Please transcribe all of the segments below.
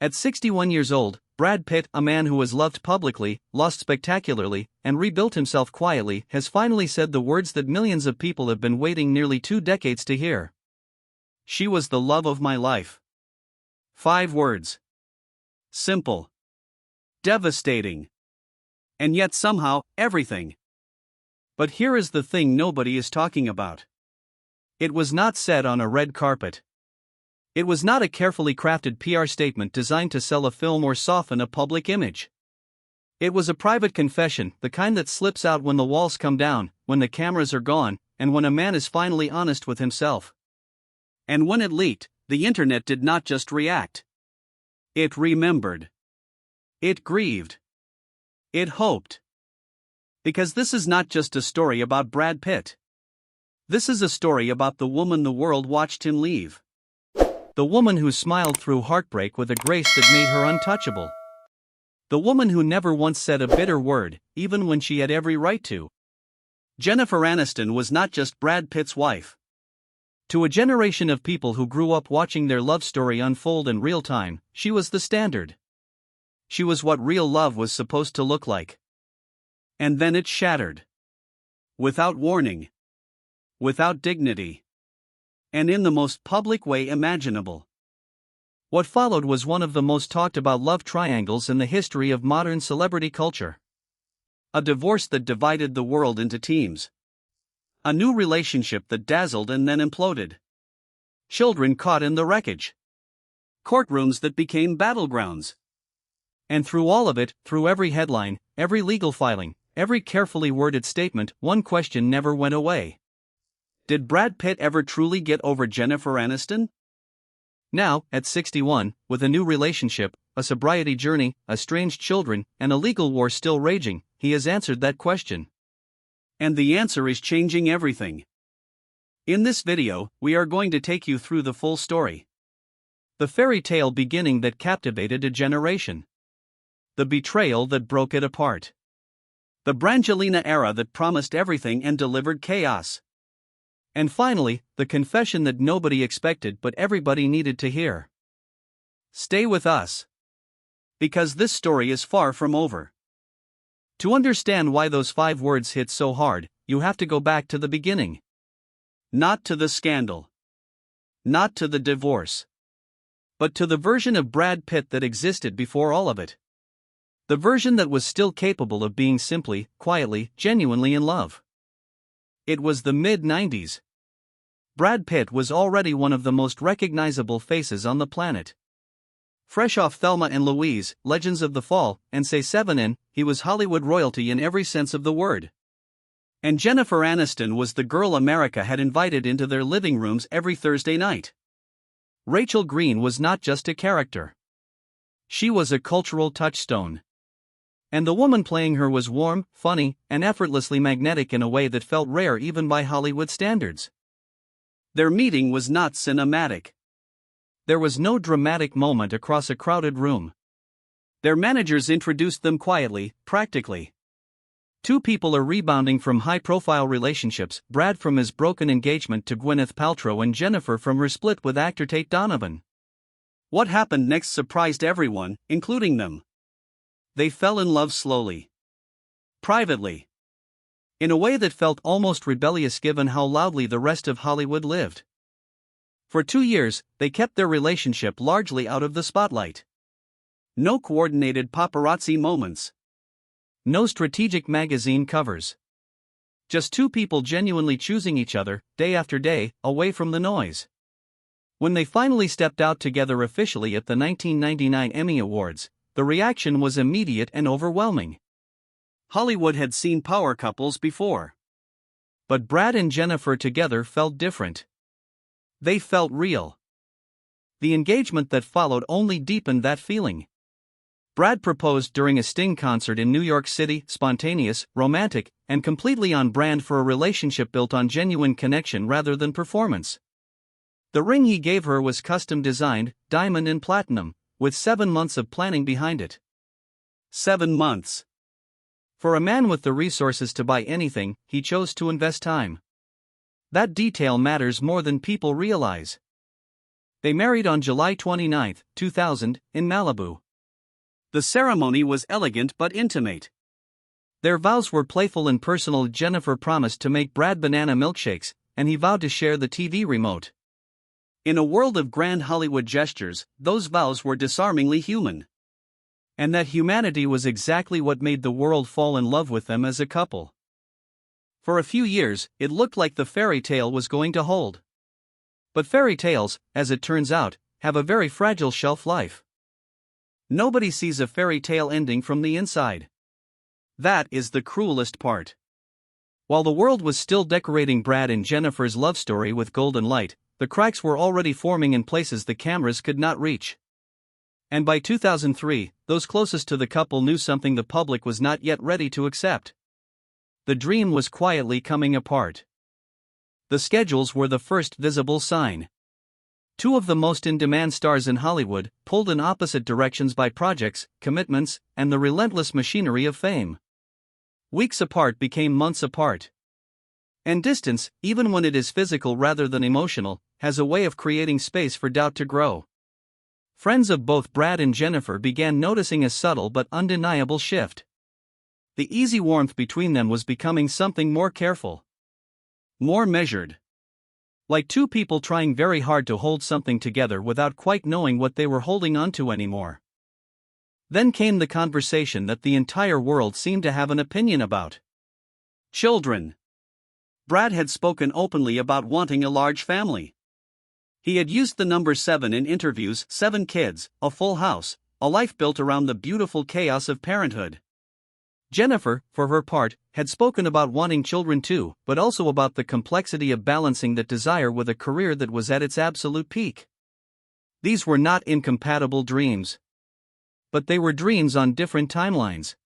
At 61 years old, Brad Pitt, a man who was loved publicly, lost spectacularly, and rebuilt himself quietly, has finally said the words that millions of people have been waiting nearly 2 decades to hear. She was the love of my life. 5 words. Simple. Devastating. And yet somehow, everything. But here is the thing nobody is talking about. It was not said on a red carpet. It was not a carefully crafted PR statement designed to sell a film or soften a public image. It was a private confession, the kind that slips out when the walls come down, when the cameras are gone, and when a man is finally honest with himself. And when it leaked, the internet did not just react. It remembered. It grieved. It hoped. Because this is not just a story about Brad Pitt. This is a story about the woman the world watched him leave. The woman who smiled through heartbreak with a grace that made her untouchable. The woman who never once said a bitter word, even when she had every right to. Jennifer Aniston was not just Brad Pitt's wife. To a generation of people who grew up watching their love story unfold in real time, she was the standard. She was what real love was supposed to look like. And then it shattered. Without warning. Without dignity. And in the most public way imaginable. What followed was one of the most talked about love triangles in the history of modern celebrity culture. A divorce that divided the world into teams. A new relationship that dazzled and then imploded. Children caught in the wreckage. Courtrooms that became battlegrounds. And through all of it, through every headline, every legal filing, every carefully worded statement, one question never went away. Did Brad Pitt ever truly get over Jennifer Aniston? Now, at 61, with a new relationship, a sobriety journey, estranged children, and a legal war still raging, he has answered that question. And the answer is changing everything. In this video, we are going to take you through the full story. The fairy tale beginning that captivated a generation. The betrayal that broke it apart. The Brangelina era that promised everything and delivered chaos. And finally, the confession that nobody expected but everybody needed to hear. Stay with us. Because this story is far from over. To understand why those 5 words hit so hard, you have to go back to the beginning. Not to the scandal. Not to the divorce. But to the version of Brad Pitt that existed before all of it. The version that was still capable of being simply, quietly, genuinely in love. It was the mid-90s. Brad Pitt was already one of the most recognizable faces on the planet. Fresh off Thelma and Louise, Legends of the Fall, and Say 7 in, he was Hollywood royalty in every sense of the word. And Jennifer Aniston was the girl America had invited into their living rooms every Thursday night. Rachel Green was not just a character. She was a cultural touchstone. And the woman playing her was warm, funny, and effortlessly magnetic in a way that felt rare even by Hollywood standards. Their meeting was not cinematic. There was no dramatic moment across a crowded room. Their managers introduced them quietly, practically. 2 people are rebounding from high-profile relationships, Brad from his broken engagement to Gwyneth Paltrow and Jennifer from her split with actor Tate Donovan. What happened next surprised everyone, including them. They fell in love slowly. Privately. In a way that felt almost rebellious given how loudly the rest of Hollywood lived. For 2 years, they kept their relationship largely out of the spotlight. No coordinated paparazzi moments. No strategic magazine covers. Just 2 people genuinely choosing each other, day after day, away from the noise. When they finally stepped out together officially at the 1999 Emmy Awards, the reaction was immediate and overwhelming. Hollywood had seen power couples before. But Brad and Jennifer together felt different. They felt real. The engagement that followed only deepened that feeling. Brad proposed during a Sting concert in New York City, spontaneous, romantic, and completely on brand for a relationship built on genuine connection rather than performance. The ring he gave her was custom designed, diamond and platinum, with 7 months of planning behind it. 7 months. For a man with the resources to buy anything, he chose to invest time. That detail matters more than people realize. They married on July 29, 2000, in Malibu. The ceremony was elegant but intimate. Their vows were playful and personal. Jennifer promised to make Brad banana milkshakes, and he vowed to share the TV remote. In a world of grand Hollywood gestures, those vows were disarmingly human. And that humanity was exactly what made the world fall in love with them as a couple. For a few years, it looked like the fairy tale was going to hold. But fairy tales, as it turns out, have a very fragile shelf life. Nobody sees a fairy tale ending from the inside. That is the cruelest part. While the world was still decorating Brad and Jennifer's love story with golden light, the cracks were already forming in places the cameras could not reach. And by 2003, those closest to the couple knew something the public was not yet ready to accept. The dream was quietly coming apart. The schedules were the first visible sign. Two of the most in-demand stars in Hollywood, pulled in opposite directions by projects, commitments, and the relentless machinery of fame. Weeks apart became months apart. And distance, even when it is physical rather than emotional, has a way of creating space for doubt to grow. Friends of both Brad and Jennifer began noticing a subtle but undeniable shift. The easy warmth between them was becoming something more careful. More measured. Like two people trying very hard to hold something together without quite knowing what they were holding onto anymore. Then came the conversation that the entire world seemed to have an opinion about. Children. Brad had spoken openly about wanting a large family. He had used the number 7 in interviews: 7 kids, a full house, a life built around the beautiful chaos of parenthood. Jennifer, for her part, had spoken about wanting children too, but also about the complexity of balancing that desire with a career that was at its absolute peak. These were not incompatible dreams. But they were dreams on different timelines.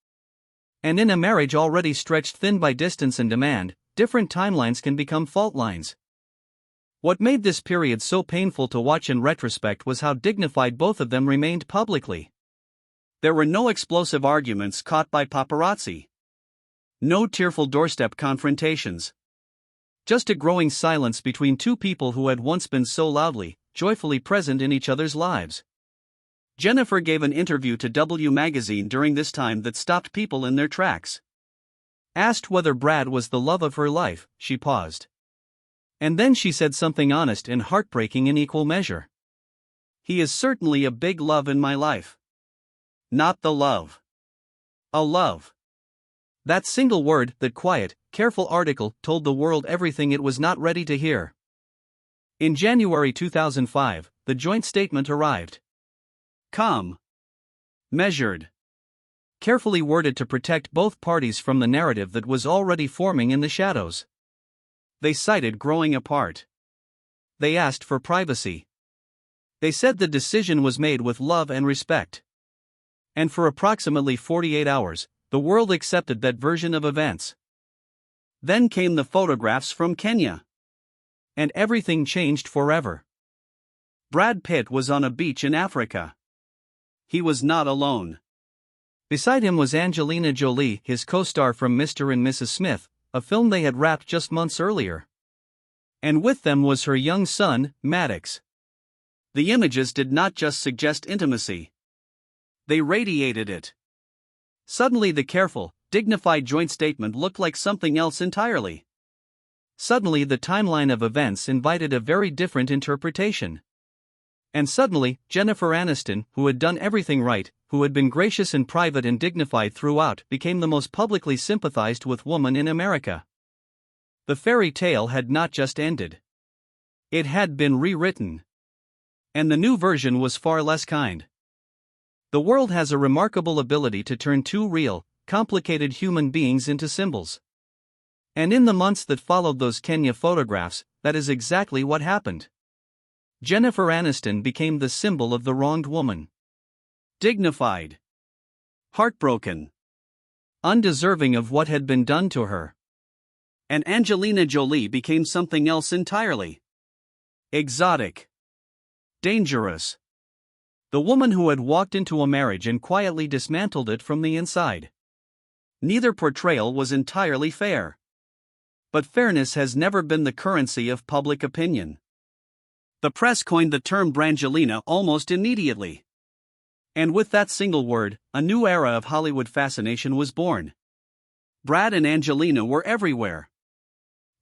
And in a marriage already stretched thin by distance and demand, different timelines can become fault lines. What made this period so painful to watch in retrospect was how dignified both of them remained publicly. There were no explosive arguments caught by paparazzi. No tearful doorstep confrontations. Just a growing silence between two people who had once been so loudly, joyfully present in each other's lives. Jennifer gave an interview to W magazine during this time that stopped people in their tracks. Asked whether Brad was the love of her life, she paused. And then she said something honest and heartbreaking in equal measure. He is certainly a big love in my life. Not the love. A love. That single word, that quiet, careful article, told the world everything it was not ready to hear. In January 2005, the joint statement arrived. Calm. Measured. Carefully worded to protect both parties from the narrative that was already forming in the shadows. They cited growing apart. They asked for privacy. They said the decision was made with love and respect. And for approximately 48 hours, the world accepted that version of events. Then came the photographs from Kenya. And everything changed forever. Brad Pitt was on a beach in Africa. He was not alone. Beside him was Angelina Jolie, his co-star from Mr. and Mrs. Smith, a film they had wrapped just months earlier. And with them was her young son, Maddox. The images did not just suggest intimacy. They radiated it. Suddenly the careful, dignified joint statement looked like something else entirely. Suddenly the timeline of events invited a very different interpretation. And suddenly, Jennifer Aniston, who had done everything right, who had been gracious in private and dignified throughout, became the most publicly sympathized with woman in America. The fairy tale had not just ended. It had been rewritten. And the new version was far less kind. The world has a remarkable ability to turn two real, complicated human beings into symbols. And in the months that followed those Kenya photographs, that is exactly what happened. Jennifer Aniston became the symbol of the wronged woman. Dignified. Heartbroken. Undeserving of what had been done to her. And Angelina Jolie became something else entirely. Exotic. Dangerous. The woman who had walked into a marriage and quietly dismantled it from the inside. Neither portrayal was entirely fair. But fairness has never been the currency of public opinion. The press coined the term Brangelina almost immediately. And with that single word, a new era of Hollywood fascination was born. Brad and Angelina were everywhere,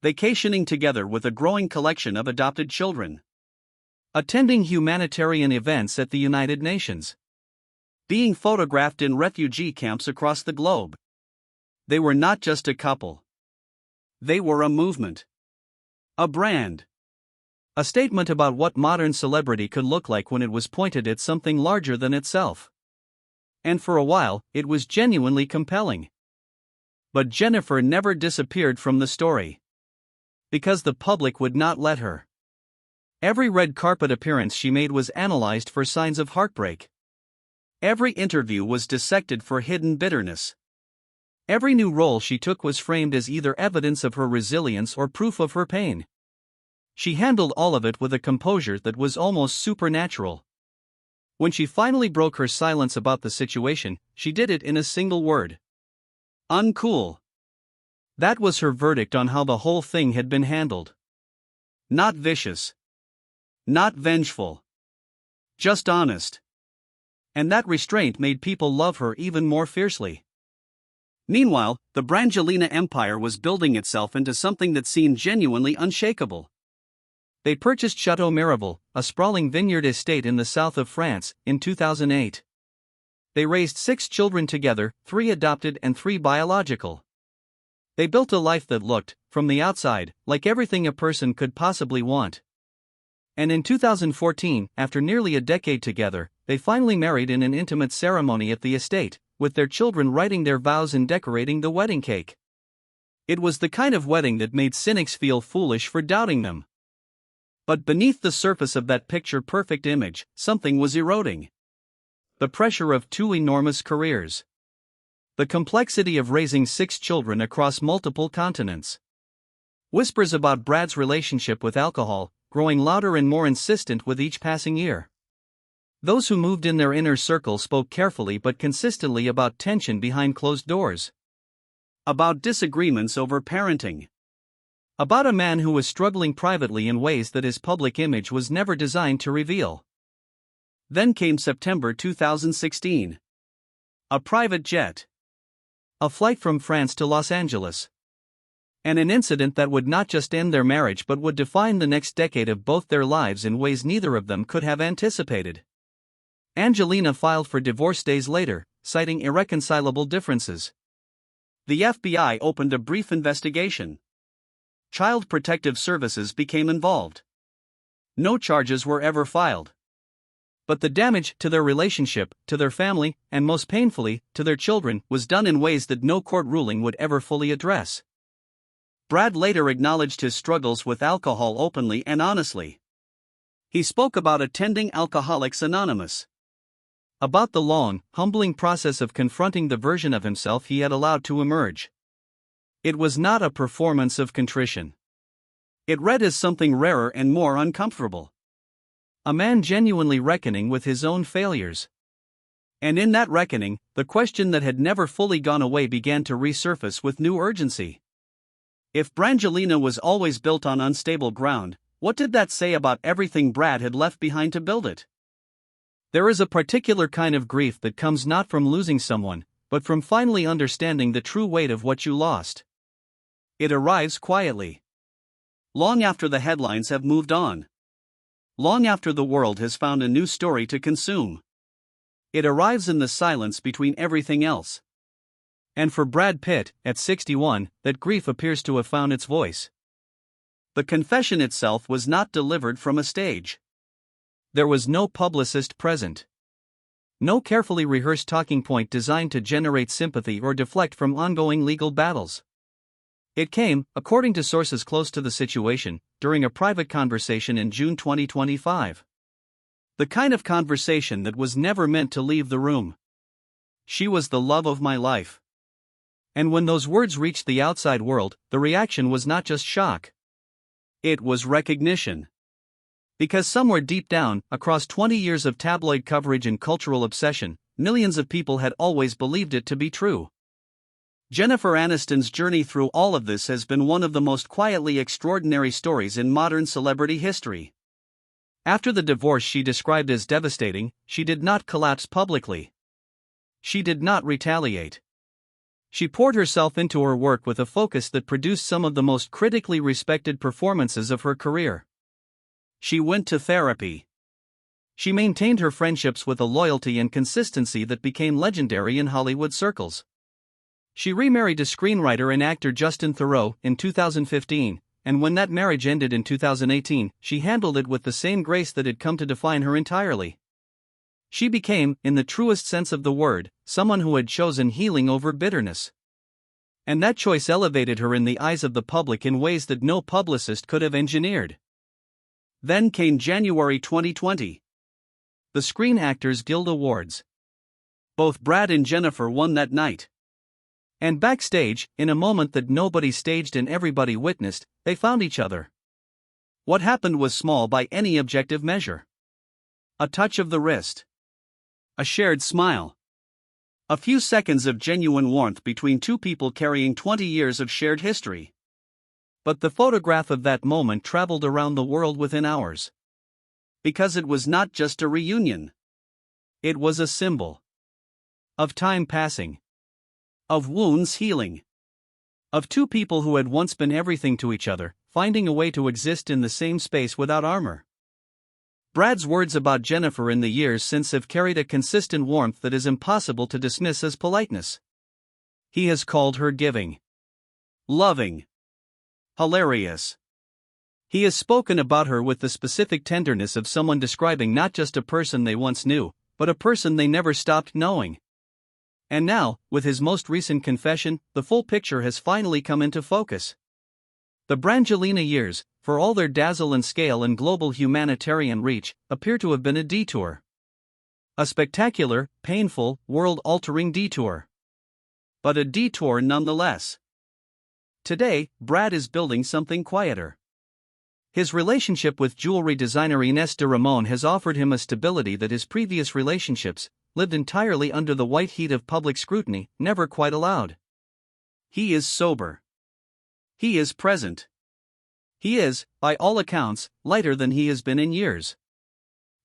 vacationing together with a growing collection of adopted children, attending humanitarian events at the United Nations, being photographed in refugee camps across the globe. They were not just a couple. They were a movement. A brand. A statement about what modern celebrity could look like when it was pointed at something larger than itself. And for a while, it was genuinely compelling. But Jennifer never disappeared from the story. Because the public would not let her. Every red carpet appearance she made was analyzed for signs of heartbreak. Every interview was dissected for hidden bitterness. Every new role she took was framed as either evidence of her resilience or proof of her pain. She handled all of it with a composure that was almost supernatural. When she finally broke her silence about the situation, she did it in a single word. Uncool. That was her verdict on how the whole thing had been handled. Not vicious. Not vengeful. Just honest. And that restraint made people love her even more fiercely. Meanwhile, the Brangelina empire was building itself into something that seemed genuinely unshakable. They purchased Château Miraval, a sprawling vineyard estate in the south of France, in 2008. They raised 6 children together, 3 adopted and 3 biological. They built a life that looked, from the outside, like everything a person could possibly want. And in 2014, after nearly a decade together, they finally married in an intimate ceremony at the estate, with their children writing their vows and decorating the wedding cake. It was the kind of wedding that made cynics feel foolish for doubting them. But beneath the surface of that picture-perfect image, something was eroding. The pressure of 2 enormous careers. The complexity of raising 6 children across multiple continents. Whispers about Brad's relationship with alcohol, growing louder and more insistent with each passing year. Those who moved in their inner circle spoke carefully but consistently about tension behind closed doors. About disagreements over parenting. About a man who was struggling privately in ways that his public image was never designed to reveal. Then came September 2016. A private jet. A flight from France to Los Angeles. And an incident that would not just end their marriage but would define the next decade of both their lives in ways neither of them could have anticipated. Angelina filed for divorce days later, citing irreconcilable differences. The FBI opened a brief investigation. Child Protective Services became involved. No charges were ever filed. But the damage to their relationship, to their family, and most painfully, to their children, was done in ways that no court ruling would ever fully address. Brad later acknowledged his struggles with alcohol openly and honestly. He spoke about attending Alcoholics Anonymous. About the long, humbling process of confronting the version of himself he had allowed to emerge. It was not a performance of contrition. It read as something rarer and more uncomfortable. A man genuinely reckoning with his own failures. And in that reckoning, the question that had never fully gone away began to resurface with new urgency. If Brangelina was always built on unstable ground, what did that say about everything Brad had left behind to build it? There is a particular kind of grief that comes not from losing someone, but from finally understanding the true weight of what you lost. It arrives quietly. Long after the headlines have moved on. Long after the world has found a new story to consume. It arrives in the silence between everything else. And for Brad Pitt, at 61, that grief appears to have found its voice. The confession itself was not delivered from a stage. There was no publicist present. No carefully rehearsed talking point designed to generate sympathy or deflect from ongoing legal battles. It came, according to sources close to the situation, during a private conversation in June 2025. The kind of conversation that was never meant to leave the room. She was the love of my life. And when those words reached the outside world, the reaction was not just shock. It was recognition. Because somewhere deep down, across 20 years of tabloid coverage and cultural obsession, millions of people had always believed it to be true. Jennifer Aniston's journey through all of this has been one of the most quietly extraordinary stories in modern celebrity history. After the divorce she described as devastating, she did not collapse publicly. She did not retaliate. She poured herself into her work with a focus that produced some of the most critically respected performances of her career. She went to therapy. She maintained her friendships with a loyalty and consistency that became legendary in Hollywood circles. She remarried to screenwriter and actor Justin Theroux in 2015, and when that marriage ended in 2018, she handled it with the same grace that had come to define her entirely. She became, in the truest sense of the word, someone who had chosen healing over bitterness. And that choice elevated her in the eyes of the public in ways that no publicist could have engineered. Then came January 2020. The Screen Actors Guild Awards. Both Brad and Jennifer won that night. And backstage, in a moment that nobody staged and everybody witnessed, they found each other. What happened was small by any objective measure. A touch of the wrist. A shared smile. A few seconds of genuine warmth between two people carrying 20 years of shared history. But the photograph of that moment traveled around the world within hours. Because it was not just a reunion. It was a symbol. Of time passing. Of wounds healing. Of two people who had once been everything to each other, finding a way to exist in the same space without armor. Brad's words about Jennifer in the years since have carried a consistent warmth that is impossible to dismiss as politeness. He has called her giving. Loving. Hilarious. He has spoken about her with the specific tenderness of someone describing not just a person they once knew, but a person they never stopped knowing. And now, with his most recent confession, the full picture has finally come into focus. The Brangelina years, for all their dazzle and scale and global humanitarian reach, appear to have been a detour. A spectacular, painful, world-altering detour. But a detour nonetheless. Today, Brad is building something quieter. His relationship with jewelry designer Ines de Ramon has offered him a stability that his previous relationships, lived entirely under the white heat of public scrutiny, never quite allowed. He is sober. He is present. He is, by all accounts, lighter than he has been in years.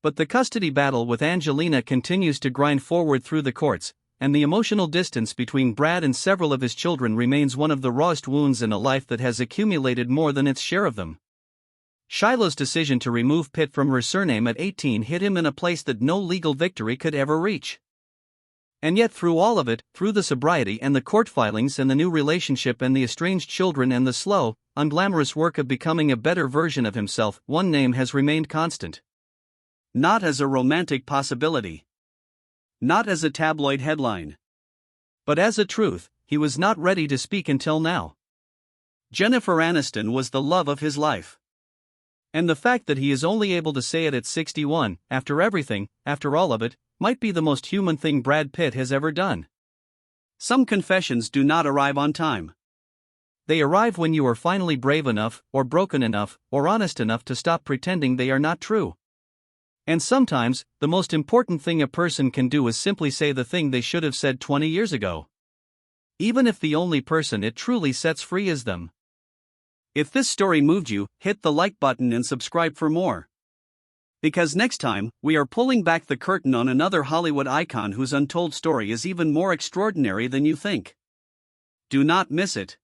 But the custody battle with Angelina continues to grind forward through the courts, and the emotional distance between Brad and several of his children remains one of the rawest wounds in a life that has accumulated more than its share of them. Shiloh's decision to remove Pitt from her surname at 18 hit him in a place that no legal victory could ever reach. And yet through all of it, through the sobriety and the court filings and the new relationship and the estranged children and the slow, unglamorous work of becoming a better version of himself, one name has remained constant. Not as a romantic possibility. Not as a tabloid headline. But as a truth, he was not ready to speak until now. Jennifer Aniston was the love of his life. And the fact that he is only able to say it at 61, after everything, after all of it, might be the most human thing Brad Pitt has ever done. Some confessions do not arrive on time. They arrive when you are finally brave enough, or broken enough, or honest enough to stop pretending they are not true. And sometimes, the most important thing a person can do is simply say the thing they should have said 20 years ago. Even if the only person it truly sets free is them. If this story moved you, hit the like button and subscribe for more. Because next time, we are pulling back the curtain on another Hollywood icon whose untold story is even more extraordinary than you think. Do not miss it.